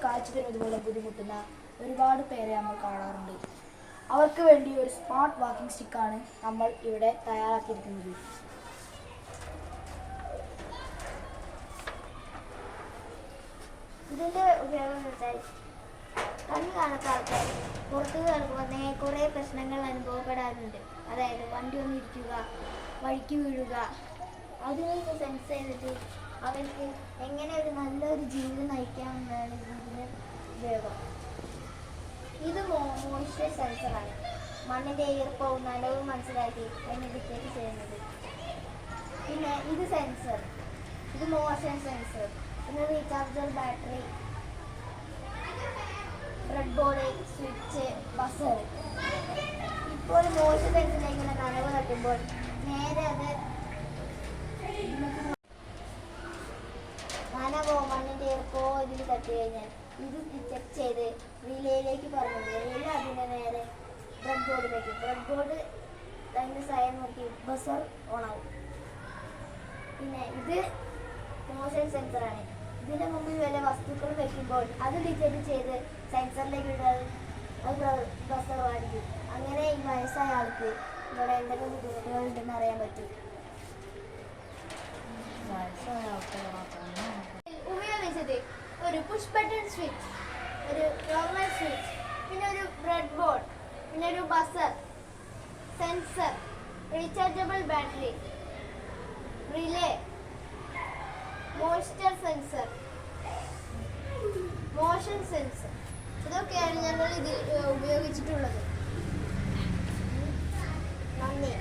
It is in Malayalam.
കാഴ്ചത്തിന് ഇതുപോലെ ബുദ്ധിമുട്ടുന്ന ഒരുപാട് പേരെ നമ്മൾ കാണാറുണ്ട്. അവർക്ക് വേണ്ടി ഒരു സ്മാർട്ട് വാക്കിംഗ് സ്റ്റിക്കാണ് നമ്മൾ ഇവിടെ തയ്യാറാക്കിയിരിക്കുന്നത്. ഇതിൻ്റെ ഉപയോഗം എന്ന് വെച്ചാൽ കണ്ണ് കാണാത്ത ആൾക്കാർ പുറത്ത് കിടക്കുമ്പോൾ കുറേ പ്രശ്നങ്ങൾ അനുഭവപ്പെടാറുണ്ട്. അതായത് വണ്ടി ഒന്ന് ഇരിക്കുക, വഴിക്ക് വീഴുക. അതിനൊക്കെ സെൻസ് ചെയ്തിട്ട് അവർക്ക് എങ്ങനെ ഒരു നല്ലൊരു ജീവിതം നയിക്കാമെന്നാണ് ഇതിൻ്റെ ഉപയോഗം. ഇത് മോയ്സ്ചർ സെൻസറാണ്. മണ്ണിൻ്റെ ഈർപ്പവും നനവും മനസ്സിലാക്കി അതിനെ ഡിറ്റക്ട് ചെയ്യുന്നത്. പിന്നെ ഇത് സെൻസർ, ഇത് മോഷൻ സെൻസർ, പിന്നെ recharger battery, breadboard, switch, buzzer. ഇപ്പോൾ മോയ്സ്ചർ സെൻസറിനെ ഇങ്ങനെ നനവ് തട്ടുമ്പോൾ നേരെ അത് നനവോ മണ്ണിൻ്റെ ഈർപ്പോ ഇതിൽ തട്ടി കഴിഞ്ഞാൽ ഇത് ചെക്ക് ചെയ്ത് റിലേയിലേക്ക് പറഞ്ഞത് റിലേ അതിൻ്റെ നേരെ ബ്രെഡ് ബോർഡിലേക്ക്. ബ്രെഡ് ബോർഡ് അതിൻ്റെ സൈഡ് നോക്കി ബസർ ഓണാവും. പിന്നെ ഇത് മോഷൻ സെൻസറാണ്. ഇതിൻ്റെ മുമ്പിൽ വല്ല വസ്തുക്കൾ വയ്ക്കുമ്പോൾ അത് ഡിറ്റക്ട് ചെയ്ത് സെൻസറിലേക്ക് ഇടാൻ അത് ബസർ വാടിക്കും. അങ്ങനെ ഈ വയസ്സായ ആൾക്ക് ഇവിടെ എന്തൊക്കെ ബുദ്ധിമുട്ടുകൾ ഉണ്ടെന്ന് അറിയാൻ പറ്റും. ഉപയോഗിച്ചത് ഒരു പുഷ് ബട്ടൺ സ്വിച്ച്, ഒരു നോർമൽ സ്വിച്ച്, പിന്നെ ഒരു ബ്രെഡ് ബോർഡ്, പിന്നെ ഒരു buzzer, sensor, rechargeable battery, relay, moisture sensor, motion sensor. ഇതൊക്കെയാണ് ഞങ്ങൾ ഇതിൽ ഉപയോഗിച്ചിട്ടുള്ളത്. നന്ദി.